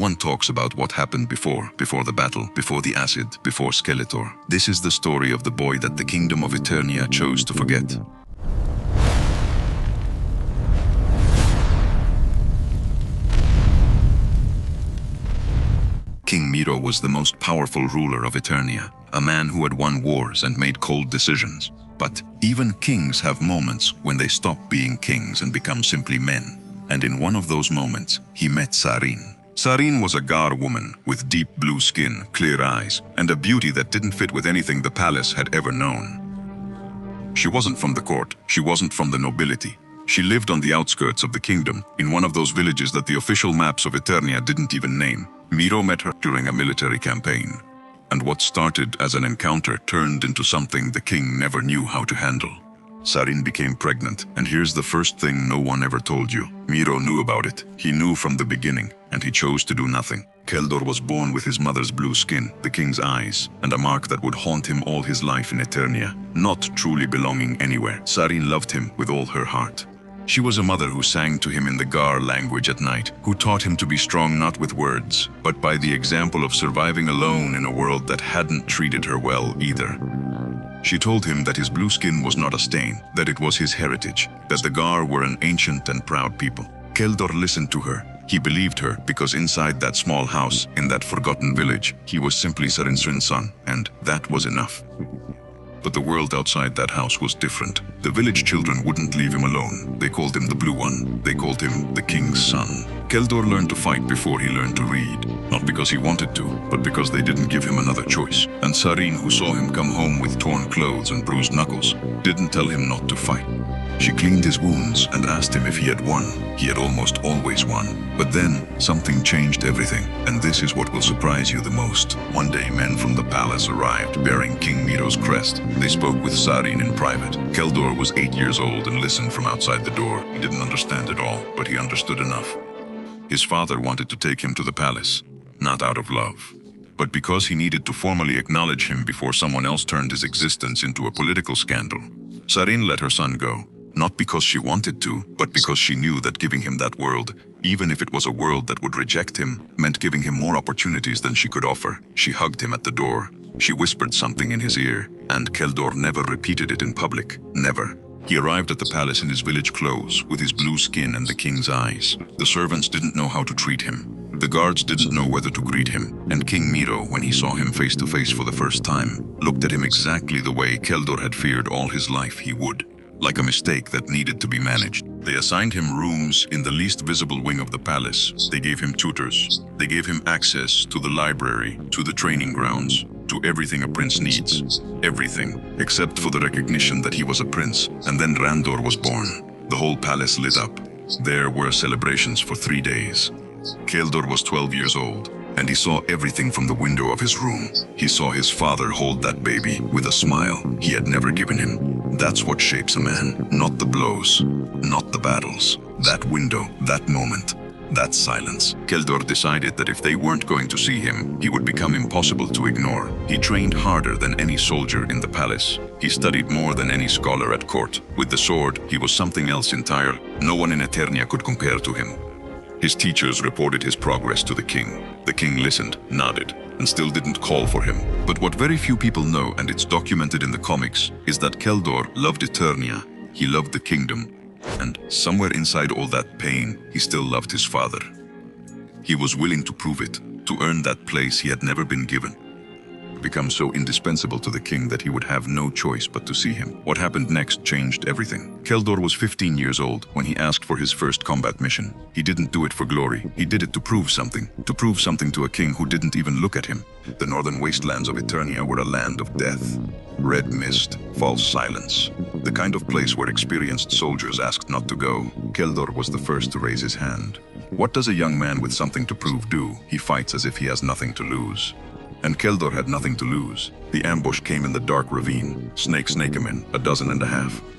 one talks about what happened before the battle, before the acid, before Skeletor. This is the story of the boy that the kingdom of Eternia chose to forget. King Miro was the most powerful ruler of Eternia, a man who had won wars and made cold decisions. But even kings have moments when they stop being kings and become simply men. And in one of those moments, he met Sarin. Sarin was a Gar woman with deep blue skin, clear eyes, and a beauty that didn't fit with anything the palace had ever known. She wasn't from the court, she wasn't from the nobility. She lived on the outskirts of the kingdom, in one of those villages that the official maps of Eternia didn't even name. Miro met her during a military campaign. And what started as an encounter turned into something the king never knew how to handle. Sarin became pregnant, and here's the first thing no one ever told you. Miro knew about it. He knew from the beginning, and he chose to do nothing. Keldor was born with his mother's blue skin, the king's eyes, and a mark that would haunt him all his life in Eternia, not truly belonging anywhere. Sarin loved him with all her heart. She was a mother who sang to him in the Gar language at night, who taught him to be strong not with words, but by the example of surviving alone in a world that hadn't treated her well either. She told him that his blue skin was not a stain, that it was his heritage, that the Gar were an ancient and proud people. Keldor listened to her. He believed her because inside that small house, in that forgotten village, he was simply Sarin's son, and that was enough. But the world outside that house was different. The village children wouldn't leave him alone. They called him the Blue One. They called him the King's Son. Keldor learned to fight before he learned to read. Not because he wanted to, but because they didn't give him another choice. And Sarin, who saw him come home with torn clothes and bruised knuckles, didn't tell him not to fight. She cleaned his wounds and asked him if he had won. He had almost always won. But then, something changed everything. And this is what will surprise you the most. One day, men from the palace arrived, bearing King Miro's crest. They spoke with Sarin in private. Keldor was 8 years old and listened from outside the door. He didn't understand it all, but he understood enough. His father wanted to take him to the palace, not out of love, but because he needed to formally acknowledge him before someone else turned his existence into a political scandal. Sarin let her son go, not because she wanted to, but because she knew that giving him that world, even if it was a world that would reject him, meant giving him more opportunities than she could offer. She hugged him at the door. She whispered something in his ear, and Keldor never repeated it in public. Never. He arrived at the palace in his village clothes, with his blue skin and the king's eyes. The servants didn't know how to treat him. The guards didn't know whether to greet him. And King Miro, when he saw him face to face for the first time, looked at him exactly the way Keldor had feared all his life he would. Like a mistake that needed to be managed. They assigned him rooms in the least visible wing of the palace. They gave him tutors. They gave him access to the library, to the training grounds, to everything a prince needs. Everything, except for the recognition that he was a prince. And then Randor was born. The whole palace lit up. There were celebrations for 3 days. Keldor was 12 years old, and he saw everything from the window of his room. He saw his father hold that baby with a smile he had never given him. That's what shapes a man, not the blows, not the battles. That window, that moment, that silence. Keldor decided that if they weren't going to see him, he would become impossible to ignore. He trained harder than any soldier in the palace. He studied more than any scholar at court. With the sword, he was something else entirely. No one in Eternia could compare to him. His teachers reported his progress to the king. The king listened, nodded, and still didn't call for him. But what very few people know, and it's documented in the comics, is that Keldor loved Eternia. He loved the kingdom. And somewhere inside all that pain, he still loved his father. He was willing to prove it, to earn that place he had never been given. Become so indispensable to the king that he would have no choice but to see him. What happened next changed everything. Keldor was 15 years old when he asked for his first combat mission. He didn't do it for glory. He did it to prove something to a king who didn't even look at him. The northern wastelands of Eternia were a land of death. Red mist, false silence. The kind of place where experienced soldiers asked not to go. Keldor was the first to raise his hand. What does a young man with something to prove do? He fights as if he has nothing to lose. And Keldor had nothing to lose. The ambush came in the dark ravine. Snake him in, 12 dozen.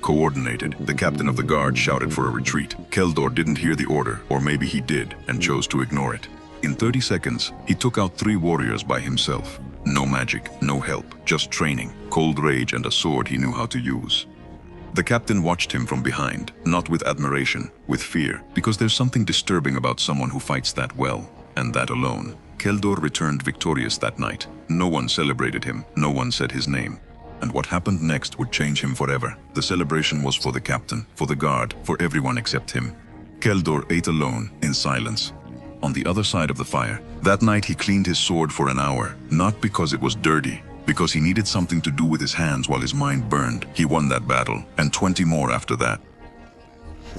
Coordinated, the captain of the guard shouted for a retreat. Keldor didn't hear the order, or maybe he did, and chose to ignore it. In 30 seconds, he took out 3 warriors by himself. No magic, no help, just training, cold rage, and a sword he knew how to use. The captain watched him from behind, not with admiration, with fear, because there's something disturbing about someone who fights that well. and that alone. Keldor returned victorious that night. No one celebrated him, no one said his name. And what happened next would change him forever. The celebration was for the captain, for the guard, for everyone except him. Keldor ate alone, in silence. On the other side of the fire, that night he cleaned his sword for an hour, not because it was dirty, because he needed something to do with his hands while his mind burned. He won that battle, and 20 more after that.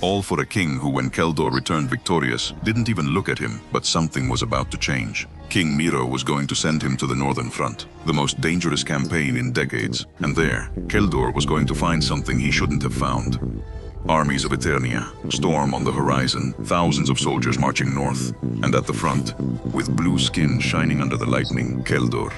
All for a king who, when Keldor returned victorious, didn't even look at him, but something was about to change. King Miro was going to send him to the Northern Front, the most dangerous campaign in decades, and there, Keldor was going to find something he shouldn't have found. Armies of Eternia, storm on the horizon, thousands of soldiers marching north, and at the front, with blue skin shining under the lightning, Keldor.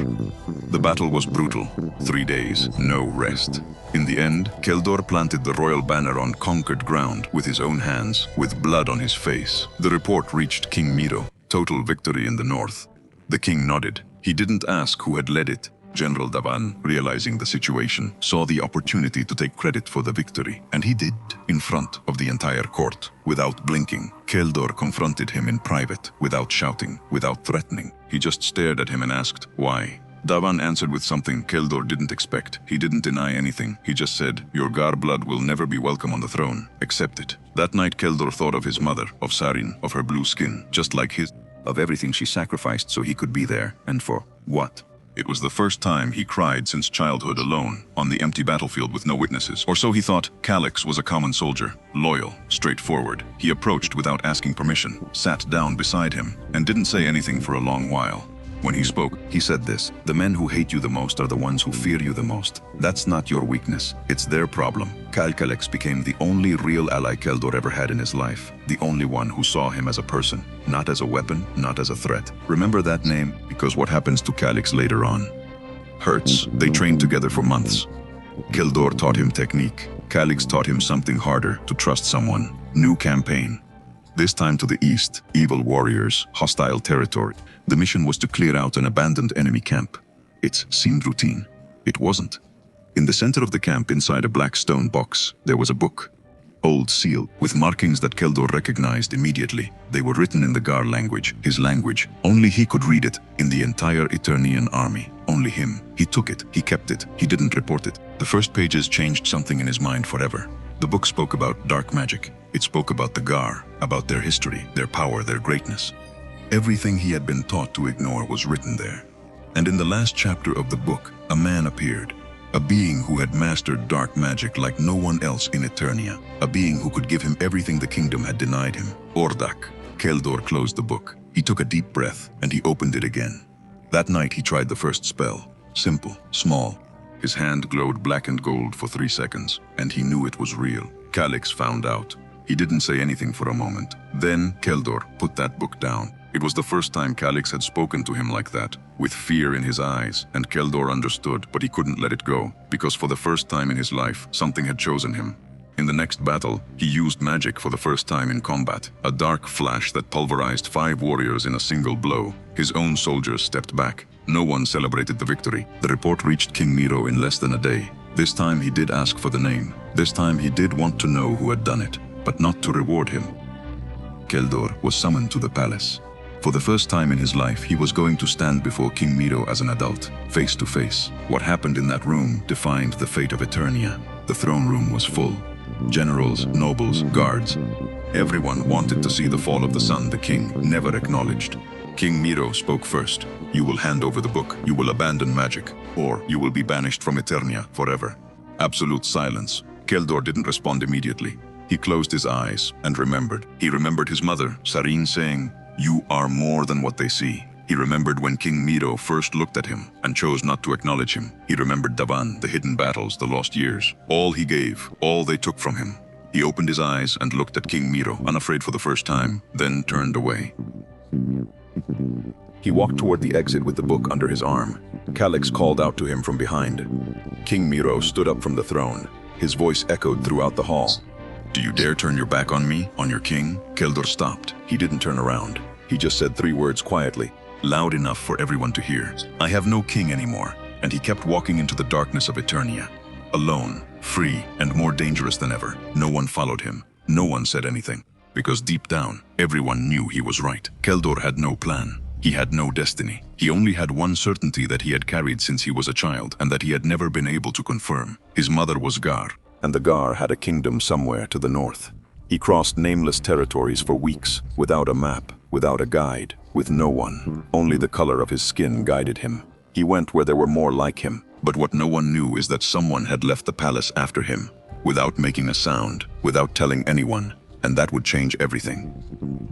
The battle was brutal. 3 days, no rest. In the end, Keldor planted the royal banner on conquered ground with his own hands, with blood on his face. The report reached King Miro, total victory in the north. The king nodded. He didn't ask who had led it. General Davan, realizing the situation, saw the opportunity to take credit for the victory, and he did, in front of the entire court. Without blinking, Keldor confronted him in private, without shouting, without threatening. He just stared at him and asked, "Why?" Davan answered with something Keldor didn't expect. He didn't deny anything. He just said, "Your Gar blood will never be welcome on the throne. Accept it." That night Keldor thought of his mother, of Sarin, of her blue skin, just like his, of everything she sacrificed so he could be there, and for what? It was the first time he cried since childhood alone, on the empty battlefield with no witnesses. Or so he thought. Calix was a common soldier, loyal, straightforward. He approached without asking permission, sat down beside him, and didn't say anything for a long while. When he spoke, he said this: "The men who hate you the most are the ones who fear you the most. That's not your weakness, it's their problem." Calix became the only real ally Keldor ever had in his life, the only one who saw him as a person, not as a weapon, not as a threat. Remember that name, because what happens to Calix later on hurts. They trained together for months. Keldor taught him technique. Calix taught him something harder: to trust someone. New campaign. This time to the east, evil warriors, hostile territory. The mission was to clear out an abandoned enemy camp. It seemed routine. It wasn't. In the center of the camp, inside a black stone box, there was a book. Old sealed, with markings that Keldor recognized immediately. They were written in the Gar language, his language. Only he could read it in the entire Eternian army. Only him. He took it, he kept it, he didn't report it. The first pages changed something in his mind forever. The book spoke about dark magic. It spoke about the Gar, about their history, their power, their greatness. Everything he had been taught to ignore was written there. And in the last chapter of the book, a man appeared. A being who had mastered dark magic like no one else in Eternia. A being who could give him everything the kingdom had denied him. Ordak. Keldor closed the book. He took a deep breath, and he opened it again. That night he tried the first spell. Simple, small. His hand glowed black and gold for 3 seconds, and he knew it was real. Calix found out. He didn't say anything for a moment. Then Keldor put that book down. It was the first time Calix had spoken to him like that, with fear in his eyes, and Keldor understood, but he couldn't let it go, because for the first time in his life, something had chosen him. In the next battle, he used magic for the first time in combat, a dark flash that pulverized 5 warriors in a single blow. His own soldiers stepped back. No one celebrated the victory. The report reached King Miro in less than a day. This time he did ask for the name. This time he did want to know who had done it, but not to reward him. Keldor was summoned to the palace. For the first time in his life, he was going to stand before King Miro as an adult, face to face. What happened in that room defined the fate of Eternia. The throne room was full. Generals, nobles, guards. Everyone wanted to see the fall of the sun the king never acknowledged. King Miro spoke first. "You will hand over the book, you will abandon magic, or you will be banished from Eternia forever." Absolute silence. Keldor didn't respond immediately. He closed his eyes and remembered. He remembered his mother, Sarin, saying, "You are more than what they see." He remembered when King Miro first looked at him and chose not to acknowledge him. He remembered Davan, the hidden battles, the lost years. All he gave, all they took from him. He opened his eyes and looked at King Miro, unafraid for the first time, then turned away. He walked toward the exit with the book under his arm. Calix called out to him from behind. King Miro stood up from the throne. His voice echoed throughout the hall. "Do you dare turn your back on me, on your king?" Keldor stopped. He didn't turn around. He just said 3 words quietly, loud enough for everyone to hear. "I have no king anymore." And he kept walking into the darkness of Eternia. Alone, free, and more dangerous than ever. No one followed him. No one said anything. because deep down, everyone knew he was right. Keldor had no plan. He had no destiny. He only had one certainty that he had carried since he was a child and that he had never been able to confirm. His mother was Gar, and the Gar had a kingdom somewhere to the north. He crossed nameless territories for weeks, without a map, without a guide, with no one. Only the color of his skin guided him. He went where there were more like him. But what no one knew is that someone had left the palace after him, without making a sound, without telling anyone, and that would change everything.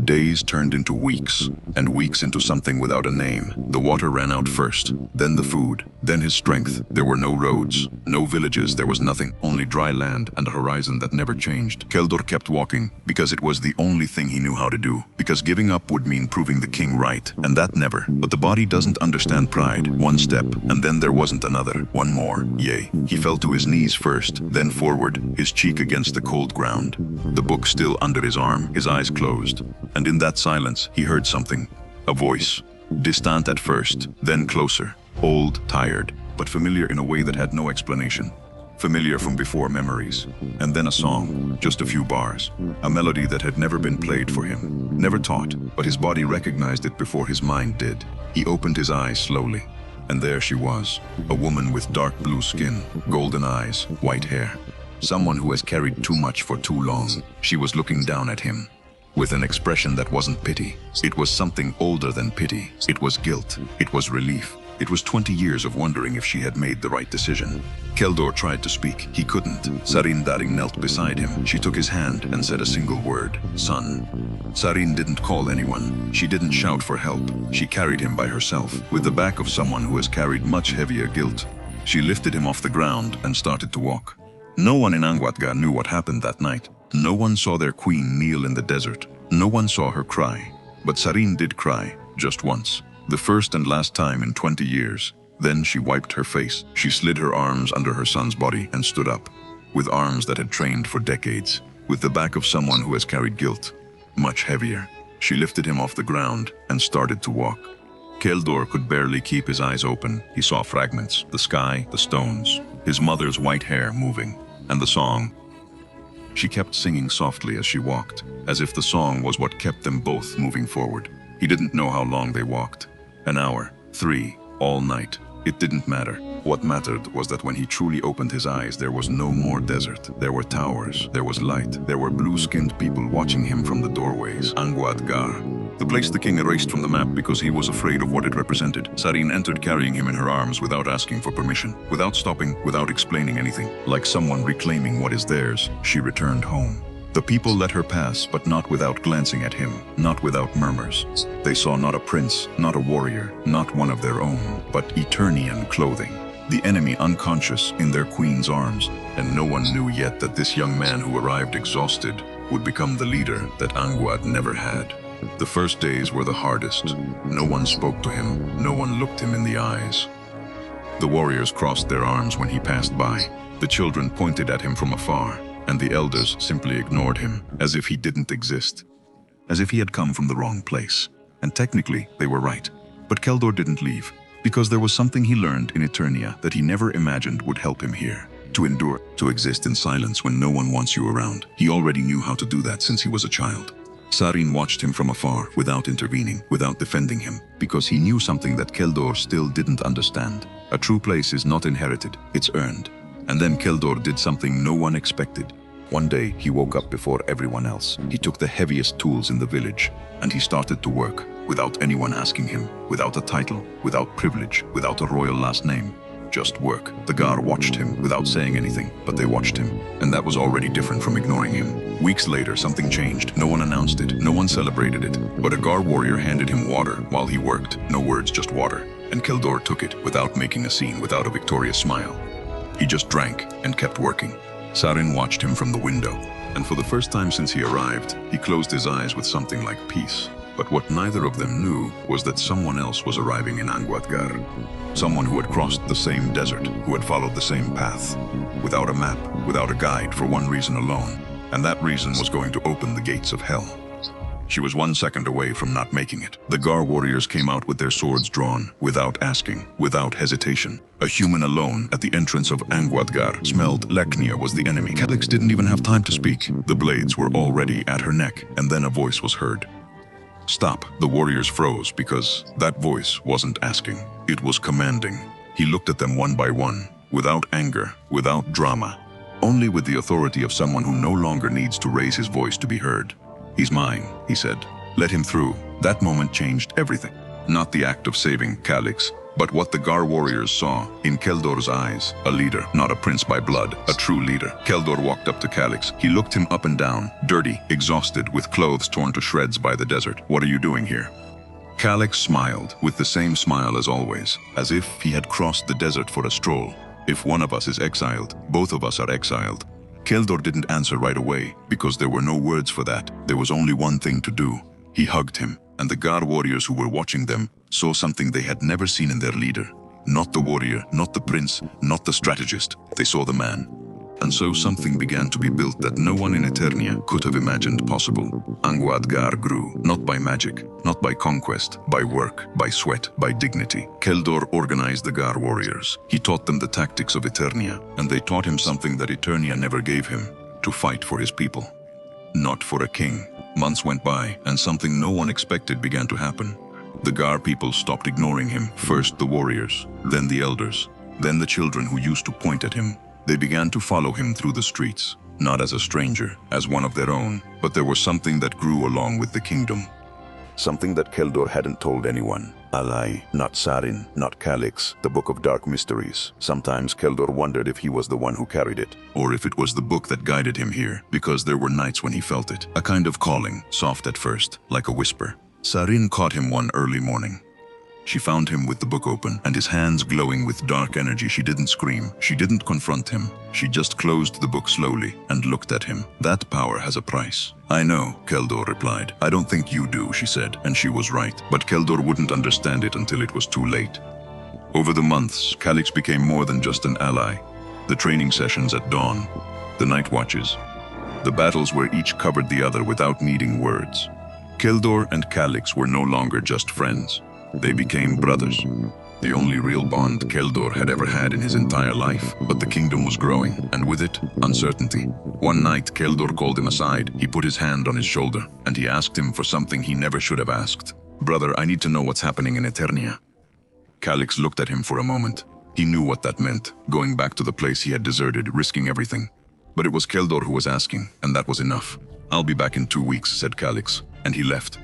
Days turned into weeks, and weeks into something without a name. The water ran out first, then the food, then his strength. There were no roads, no villages, there was nothing, only dry land and a horizon that never changed. Keldor kept walking, because it was the only thing he knew how to do, because giving up would mean proving the king right, and that never. But the body doesn't understand pride. One step, and then there wasn't another. One more, yay. He fell to his knees first, then forward, his cheek against the cold ground. The book still under his arm, his eyes closed. And in that silence, he heard something. A voice. Distant at first, then closer. Old, tired, but familiar in a way that had no explanation. Familiar from before memories. And then a song, just a few bars. A melody that had never been played for him. Never taught, but his body recognized it before his mind did. He opened his eyes slowly. And there she was. A woman with dark blue skin, golden eyes, white hair. Someone who has carried too much for too long. She was looking down at him, with an expression that wasn't pity. It was something older than pity. It was guilt. It was relief. It was 20 years of wondering if she had made the right decision. Keldor tried to speak. He couldn't. Sarin knelt beside him. She took his hand and said a single word. Son. Sarin didn't call anyone. She didn't shout for help. She carried him by herself, with the back of someone who has carried much heavier guilt. She lifted him off the ground and started to walk. No one in Anguad knew what happened that night. No one saw their queen kneel in the desert. No one saw her cry. But Sarin did cry, just once. The first and last time in 20 years. Then she wiped her face. She slid her arms under her son's body and stood up, with arms that had trained for decades, with the back of someone who has carried guilt, much heavier. She lifted him off the ground and started to walk. Keldor could barely keep his eyes open. He saw fragments, the sky, the stones, his mother's white hair moving, and the song. She kept singing softly as she walked, as if the song was what kept them both moving forward. He didn't know how long they walked. An hour, 3, all night. It didn't matter. What mattered was that when he truly opened his eyes, there was no more desert. There were towers, there was light, there were blue-skinned people watching him from the doorways. Anguad Gar. The place the king erased from the map because he was afraid of what it represented. Sarin entered carrying him in her arms without asking for permission, without stopping, without explaining anything. Like someone reclaiming what is theirs, she returned home. The people let her pass, but not without glancing at him, not without murmurs. They saw not a prince, not a warrior, not one of their own, but Eternian clothing. The enemy unconscious in their queen's arms, and no one knew yet that this young man who arrived exhausted would become the leader that Anguad never had. The first days were the hardest. No one spoke to him, no one looked him in the eyes. The warriors crossed their arms when he passed by. The children pointed at him from afar, and the elders simply ignored him, as if he didn't exist. As if he had come from the wrong place. And technically, they were right. But Keldor didn't leave, because there was something he learned in Eternia that he never imagined would help him here. To endure, to exist in silence when no one wants you around. He already knew how to do that since he was a child. Sarin watched him from afar, without intervening, without defending him, because he knew something that Keldor still didn't understand. A true place is not inherited, it's earned. And then Keldor did something no one expected. One day, he woke up before everyone else. He took the heaviest tools in the village, and he started to work, without anyone asking him, without a title, without privilege, without a royal last name. Just work. The Gar watched him without saying anything, but they watched him, and that was already different from ignoring him. Weeks later, something changed. No one announced it, no one celebrated it, but a Gar warrior handed him water while he worked. No words, just water. And Keldor took it without making a scene, without a victorious smile. He just drank and kept working. Sarin watched him from the window, and for the first time since he arrived, he closed his eyes with something like peace. But what neither of them knew was that someone else was arriving in Anguad Gar. Someone who had crossed the same desert, who had followed the same path, without a map, without a guide, for one reason alone, and that reason was going to open the gates of hell. She was 1 second away from not making it. The Gar warriors came out with their swords drawn, without asking, without hesitation. A human alone at the entrance of Anguad smelled Lecnia was the enemy. Calix didn't even have time to speak. The blades were already at her neck, and then a voice was heard. Stop. The warriors froze because that voice wasn't asking. It was commanding. He looked at them one by one, without anger, without drama. Only with the authority of someone who no longer needs to raise his voice to be heard. He's mine, he said. Let him through. That moment changed everything. Not the act of saving Calix, but what the Gar warriors saw in Keldor's eyes. A leader, not a prince by blood, a true leader. Keldor walked up to Calix. He looked him up and down, dirty, exhausted, with clothes torn to shreds by the desert. What are you doing here? Calix smiled, with the same smile as always, as if he had crossed the desert for a stroll. If one of us is exiled, both of us are exiled. Keldor didn't answer right away, because there were no words for that. There was only one thing to do. He hugged him, and the Gar warriors who were watching them saw something they had never seen in their leader. Not the warrior, not the prince, not the strategist. They saw the man. And so something began to be built that no one in Eternia could have imagined possible. Anguad grew, not by magic, not by conquest, by work, by sweat, by dignity. Keldor organized the Gar warriors. He taught them the tactics of Eternia, and they taught him something that Eternia never gave him, to fight for his people. Not for a king. Months went by, and something no one expected began to happen. The Gar people stopped ignoring him, first the warriors, then the elders, then the children who used to point at him. They began to follow him through the streets, not as a stranger, as one of their own, but there was something that grew along with the kingdom. Something that Keldor hadn't told anyone. A lie, not Sarin, not Calix, the book of dark mysteries. Sometimes Keldor wondered if he was the one who carried it, or if it was the book that guided him here, because there were nights when he felt it. A kind of calling, soft at first, like a whisper. Sarin caught him one early morning. She found him with the book open, and his hands glowing with dark energy. She didn't scream. She didn't confront him. She just closed the book slowly and looked at him. That power has a price. I know, Keldor replied. I don't think you do, she said, and she was right. But Keldor wouldn't understand it until it was too late. Over the months, Calix became more than just an ally. The training sessions at dawn, the night watches, the battles where each covered the other without needing words. Keldor and Calix were no longer just friends. They became brothers. The only real bond Keldor had ever had in his entire life. But the kingdom was growing, and with it, uncertainty. One night, Keldor called him aside. He put his hand on his shoulder, and he asked him for something he never should have asked. Brother, I need to know what's happening in Eternia. Calix looked at him for a moment. He knew what that meant, going back to the place he had deserted, risking everything. But it was Keldor who was asking, and that was enough. I'll be back in 2 weeks, said Calix, and he left.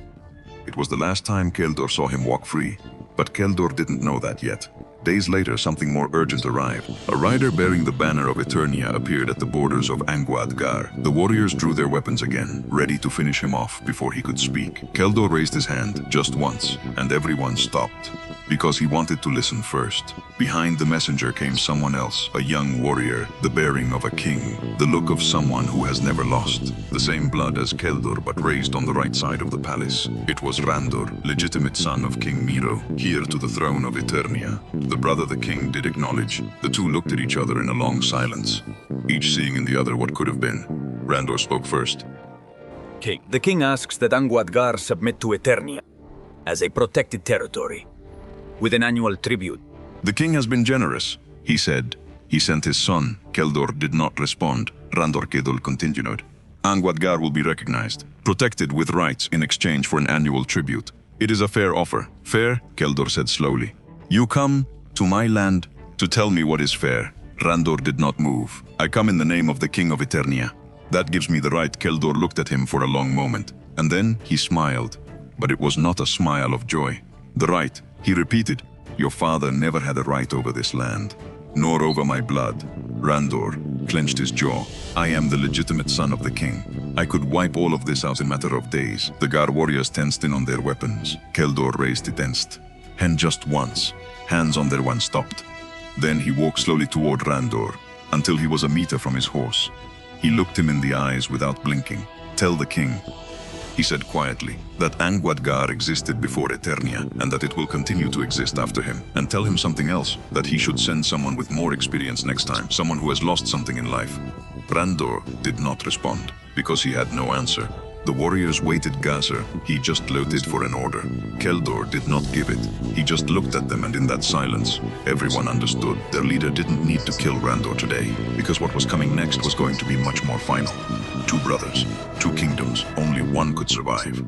It was the last time Keldor saw him walk free, but Keldor didn't know that yet. Days later, something more urgent arrived. A rider bearing the banner of Eternia appeared at the borders of Anguad. The warriors drew their weapons again, ready to finish him off before he could speak. Keldor raised his hand, just once, and everyone stopped, because he wanted to listen first. Behind the messenger came someone else, a young warrior, the bearing of a king, the look of someone who has never lost. The same blood as Keldor, but raised on the right side of the palace. It was Randor, legitimate son of King Miro, heir to the throne of Eternia. The brother the king did acknowledge. The two looked at each other in a long silence, each seeing in the other what could have been. Randor spoke first. King, the king asks that Anguad submit to Eternia as a protected territory, with an annual tribute. The king has been generous, he said. He sent his son. Keldor did not respond. Randor Kedul continued. Anguad will be recognized, protected with rights in exchange for an annual tribute. It is a fair offer. Fair, Keldor said slowly. You come to my land to tell me what is fair. Randor did not move. I come in the name of the king of Eternia. That gives me the right. Keldor looked at him for a long moment, and then he smiled. But it was not a smile of joy. The right, he repeated. Your father never had a right over this land, nor over my blood. Randor clenched his jaw. I am the legitimate son of the king. I could wipe all of this out in a matter of days. The Gar warriors tensed in on their weapons. Keldor raised it tensed. Hand just once. Hands on their one stopped. Then he walked slowly toward Randor, until he was a meter from his horse. He looked him in the eyes without blinking. Tell the king, he said quietly, that Anguad existed before Eternia, and that it will continue to exist after him. And tell him something else, that he should send someone with more experience next time, someone who has lost something in life. Randor did not respond, because he had no answer. The warriors waited Gazer. He just waited for an order. Keldor did not give it. He just looked at them, and in that silence, everyone understood their leader didn't need to kill Randor today, because what was coming next was going to be much more final. Two brothers, two kingdoms, only one could survive.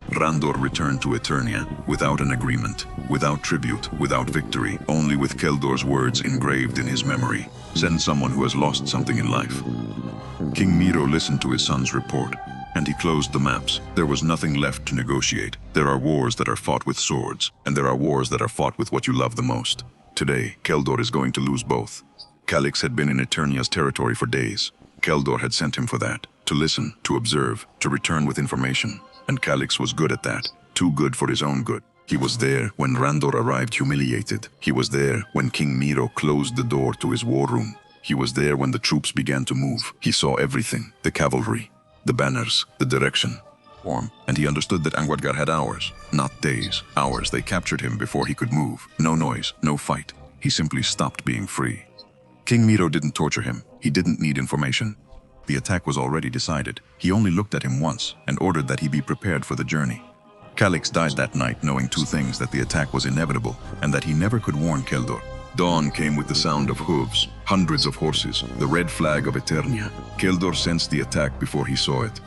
Randor returned to Eternia without an agreement, without tribute, without victory, only with Keldor's words engraved in his memory. Send someone who has lost something in life. King Miro listened to his son's report, and he closed the maps. There was nothing left to negotiate. There are wars that are fought with swords, and there are wars that are fought with what you love the most. Today, Keldor is going to lose both. Calix had been in Eternia's territory for days. Keldor had sent him for that, to listen, to observe, to return with information. And Calix was good at that, too good for his own good. He was there when Randor arrived humiliated. He was there when King Miro closed the door to his war room. He was there when the troops began to move. He saw everything, the cavalry, the banners, the direction, form, and he understood that Anguad had hours, not days. Hours. They captured him before he could move. No noise, no fight. He simply stopped being free. King Miro didn't torture him. He didn't need information. The attack was already decided. He only looked at him once and ordered that he be prepared for the journey. Calix died that night knowing two things: that the attack was inevitable and that he never could warn Keldor. Dawn came with the sound of hooves, hundreds of horses, the red flag of Eternia. Keldor sensed the attack before he saw it.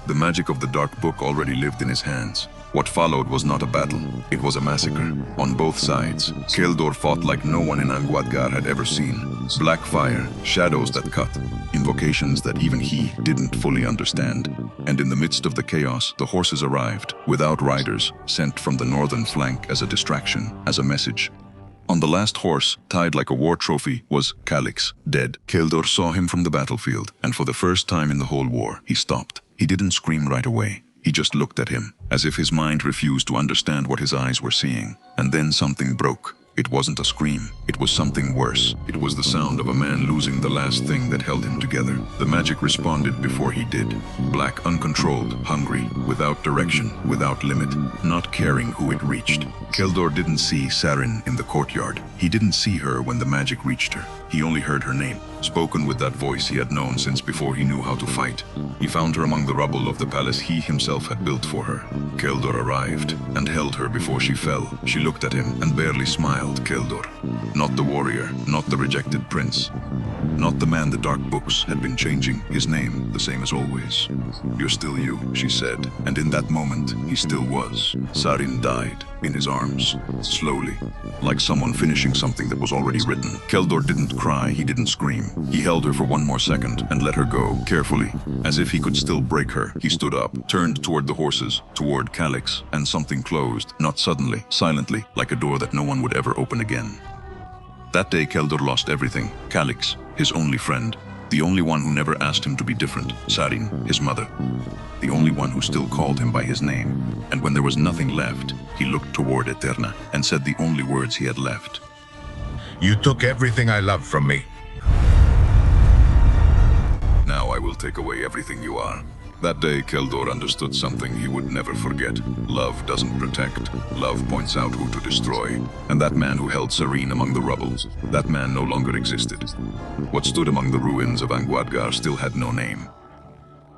The magic of the Dark Book already lived in his hands. What followed was not a battle, it was a massacre. On both sides, Keldor fought like no one in Anguad had ever seen. Black fire, shadows that cut, invocations that even he didn't fully understand. And in the midst of the chaos, the horses arrived, without riders, sent from the northern flank as a distraction, as a message. On the last horse, tied like a war trophy, was Calix, dead. Keldor saw him from the battlefield, and for the first time in the whole war, he stopped. He didn't scream right away. He just looked at him, as if his mind refused to understand what his eyes were seeing. And then something broke. It wasn't a scream. It was something worse. It was the sound of a man losing the last thing that held him together. The magic responded before he did. Black, uncontrolled, hungry, without direction, without limit, not caring who it reached. Keldor didn't see Sarin in the courtyard. He didn't see her when the magic reached her. He only heard her name, spoken with that voice he had known since before he knew how to fight. He found her among the rubble of the palace he himself had built for her. Keldor arrived and held her before she fell. She looked at him and barely smiled. Keldor. Not the warrior, not the rejected prince. Not the man the dark books had been changing. His name, the same as always. You're still you, she said, and in that moment, he still was. Sarin died in his arms, slowly, like someone finishing something that was already written. Keldor didn't cry, he didn't scream. He held her for one more second and let her go, carefully. As if he could still break her, he stood up, turned toward the horses, toward Calix, and something closed, not suddenly, silently, like a door that no one would ever open again. That day Keldor lost everything. Calix, his only friend, the only one who never asked him to be different. Sarin, his mother, the only one who still called him by his name. And when there was nothing left, he looked toward Eterna and said the only words he had left. You took everything I loved from me. Now I will take away everything you are. That day, Keldor understood something he would never forget. Love doesn't protect. Love points out who to destroy. And that man who held Sarin among the rubble, that man no longer existed. What stood among the ruins of Anguad still had no name.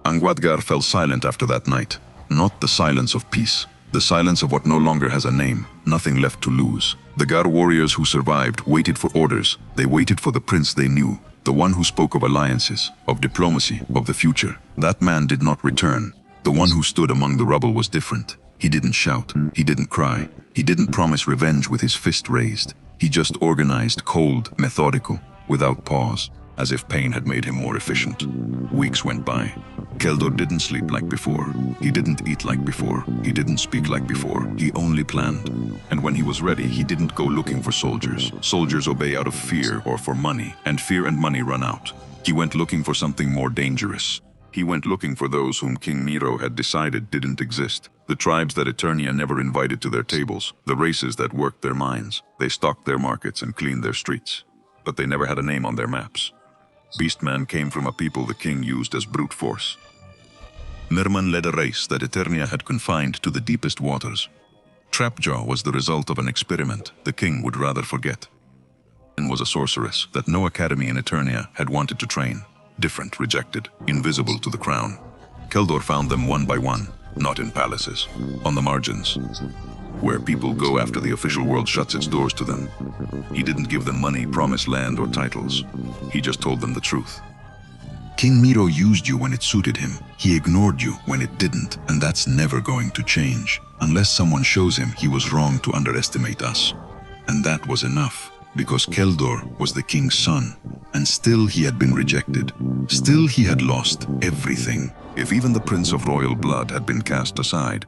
Anguad fell silent after that night. Not the silence of peace. The silence of what no longer has a name. Nothing left to lose. The Gar warriors who survived waited for orders. They waited for the prince they knew. The one who spoke of alliances, of diplomacy, of the future. That man did not return. The one who stood among the rubble was different. He didn't shout. He didn't cry. He didn't promise revenge with his fist raised. He just organized, cold, methodical, without pause, as if pain had made him more efficient. Weeks went by. Keldor didn't sleep like before. He didn't eat like before. He didn't speak like before. He only planned. And when he was ready, he didn't go looking for soldiers. Soldiers obey out of fear or for money, and fear and money run out. He went looking for something more dangerous. He went looking for those whom King Miro had decided didn't exist. The tribes that Eternia never invited to their tables. The races that worked their mines. They stocked their markets and cleaned their streets. But they never had a name on their maps. Beastman came from a people the king used as brute force. Mirman led a race that Eternia had confined to the deepest waters. Trapjaw was the result of an experiment the king would rather forget. And was a sorceress that no academy in Eternia had wanted to train. Different, rejected, invisible to the crown. Keldor found them one by one, not in palaces, on the margins, where people go after the official world shuts its doors to them. He didn't give them money, promise land, or titles. He just told them the truth. King Miro used you when it suited him. He ignored you when it didn't, and that's never going to change, unless someone shows him he was wrong to underestimate us. And that was enough, because Keldor was the king's son, and still he had been rejected. Still he had lost everything. If even the prince of royal blood had been cast aside,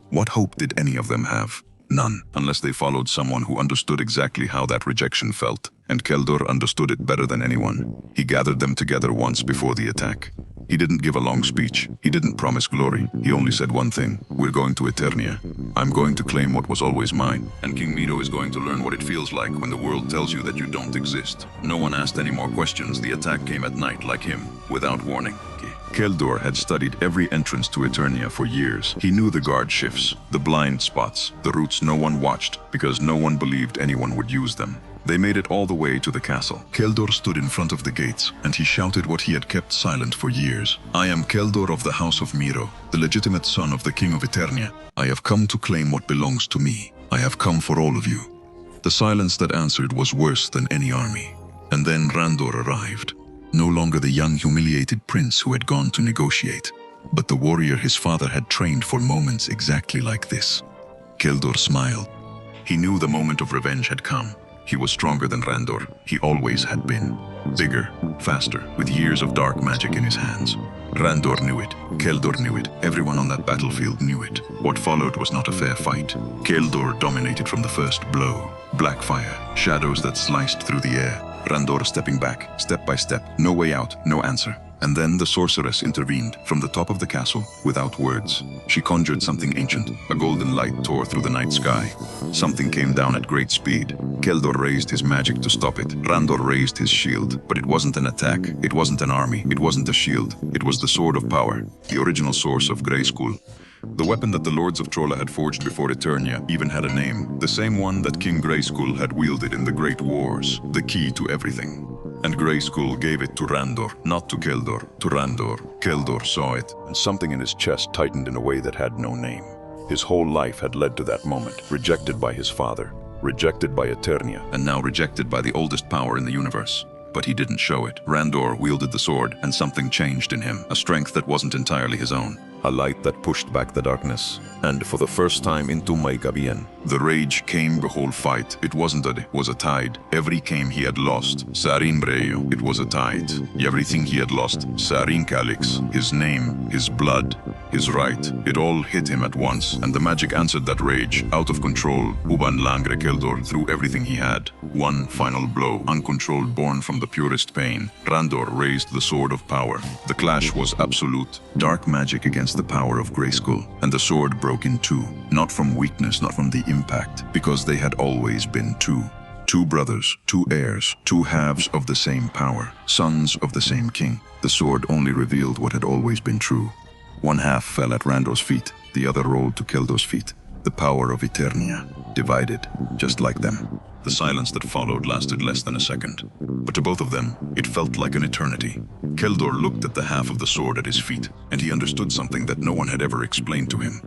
what hope did any of them have? None, unless they followed someone who understood exactly how that rejection felt. And Keldor understood it better than anyone. He gathered them together once before the attack. He didn't give a long speech. He didn't promise glory. He only said one thing: we're going to Eternia. I'm going to claim what was always mine. And King Miro is going to learn what it feels like when the world tells you that you don't exist. No one asked any more questions. The attack came at night, like him, without warning. Keldor had studied every entrance to Eternia for years. He knew the guard shifts, the blind spots, the routes no one watched, because no one believed anyone would use them. They made it all the way to the castle. Keldor stood in front of the gates, and he shouted what he had kept silent for years. I am Keldor of the House of Miro, the legitimate son of the King of Eternia. I have come to claim what belongs to me. I have come for all of you. The silence that answered was worse than any army. And then Randor arrived. No longer the young, humiliated prince who had gone to negotiate, but the warrior his father had trained for moments exactly like this. Keldor smiled. He knew the moment of revenge had come. He was stronger than Randor. He always had been. Bigger, faster, with years of dark magic in his hands. Randor knew it. Keldor knew it. Everyone on that battlefield knew it. What followed was not a fair fight. Keldor dominated from the first blow. Black fire, shadows that sliced through the air. Randor stepping back, step by step, no way out, no answer. And then the sorceress intervened from the top of the castle without words. She conjured something ancient. A golden light tore through the night sky. Something came down at great speed. Keldor raised his magic to stop it. Randor raised his shield. But it wasn't an attack. It wasn't an army. It wasn't a shield. It was the sword of power, the original source of Grayskull. The weapon that the Lords of Trolla had forged before Eternia even had a name. The same one that King Grayskull had wielded in the Great Wars. The key to everything. And Grayskull gave it to Randor, not to Keldor, to Randor. Keldor saw it, and something in his chest tightened in a way that had no name. His whole life had led to that moment, rejected by his father, rejected by Eternia, and now rejected by the oldest power in the universe. But he didn't show it. Randor wielded the sword, and something changed in him, a strength that wasn't entirely his own. A light that pushed back the darkness. And for the first time into Maikabian, the rage came the whole fight. It wasn't that it was a tide. Every game he had lost. Sarin Breyo, it was a tide. Everything he had lost. Sarin Calix, his name, his blood, his right. It all hit him at once, and the magic answered that rage. Out of control, Uban Langre Keldor threw everything he had. One final blow, uncontrolled, born from the purest pain. Randor raised the sword of power. The clash was absolute. Dark magic against the power of Grayskull, and the sword broke in two. Not from weakness, not from the impact, because they had always been two. Two brothers, two heirs, two halves of the same power, sons of the same king. The sword only revealed what had always been true. One half fell at Randor's feet, the other rolled to Keldor's feet. The power of Eternia, divided, just like them. The silence that followed lasted less than a second, but to both of them, it felt like an eternity. Keldor looked at the half of the sword at his feet, and he understood something that no one had ever explained to him.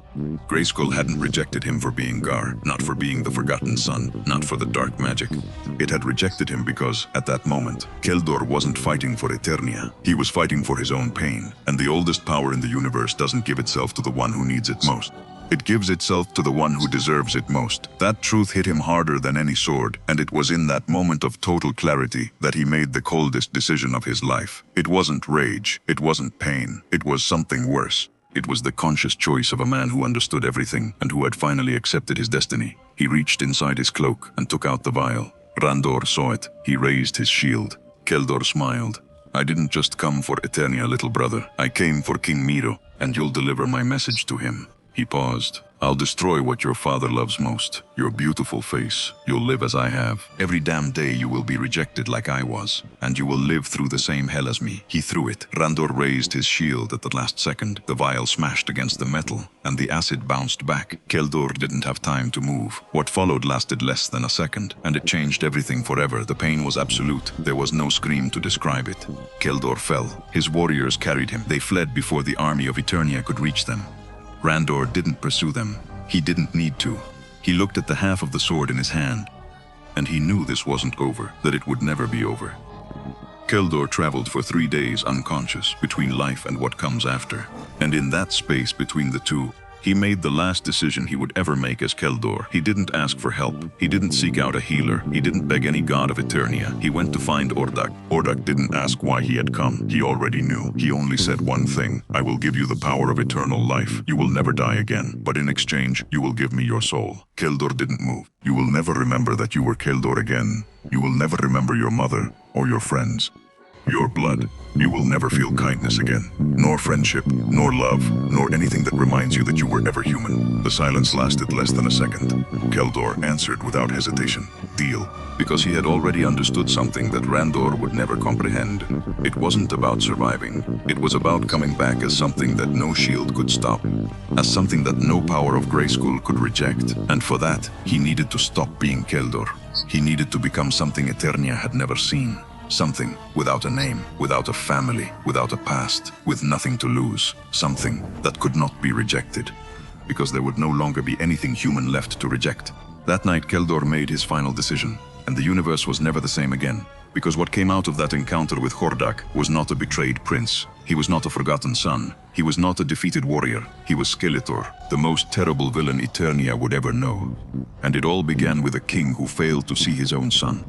Grayskull hadn't rejected him for being Gar, not for being the forgotten son, not for the dark magic. It had rejected him because, at that moment, Keldor wasn't fighting for Eternia. He was fighting for his own pain, and the oldest power in the universe doesn't give itself to the one who needs it most. It gives itself to the one who deserves it most. That truth hit him harder than any sword, and it was in that moment of total clarity that he made the coldest decision of his life. It wasn't rage, it wasn't pain, it was something worse. It was the conscious choice of a man who understood everything and who had finally accepted his destiny. He reached inside his cloak and took out the vial. Randor saw it. He raised his shield. Keldor smiled. I didn't just come for Eternia, little brother. I came for King Miro, and you'll deliver my message to him. He paused. I'll destroy what your father loves most, your beautiful face. You'll live as I have. Every damn day you will be rejected like I was, and you will live through the same hell as me. He threw it. Randor raised his shield at the last second. The vial smashed against the metal, and the acid bounced back. Keldor didn't have time to move. What followed lasted less than a second, and it changed everything forever. The pain was absolute. There was no scream to describe it. Keldor fell. His warriors carried him. They fled before the army of Eternia could reach them. Randor didn't pursue them. He didn't need to. He looked at the half of the sword in his hand, and he knew this wasn't over, that it would never be over. Keldor traveled for 3 days unconscious, between life and what comes after. And in that space between the two, he made the last decision he would ever make as Keldor. He didn't ask for help. He didn't seek out a healer. He didn't beg any god of Eternia. He went to find Ordak. Ordak didn't ask why he had come. He already knew. He only said one thing: I will give you the power of eternal life. You will never die again. But in exchange, you will give me your soul. Keldor didn't move. You will never remember that you were Keldor again. You will never remember your mother or your friends. Your blood. You will never feel kindness again, nor friendship, nor love, nor anything that reminds you that you were ever human. The silence lasted less than a second. Keldor answered without hesitation: deal. Because he had already understood something that Randor would never comprehend. It wasn't about surviving. It was about coming back as something that no shield could stop, as something that no power of Grayskull could reject. And for that, he needed to stop being Keldor. He needed to become something Eternia had never seen. Something without a name, without a family, without a past, with nothing to lose. Something that could not be rejected, because there would no longer be anything human left to reject. That night, Keldor made his final decision, and the universe was never the same again. Because what came out of that encounter with Hordak was not a betrayed prince. He was not a forgotten son. He was not a defeated warrior. He was Skeletor, the most terrible villain Eternia would ever know. And it all began with a king who failed to see his own son.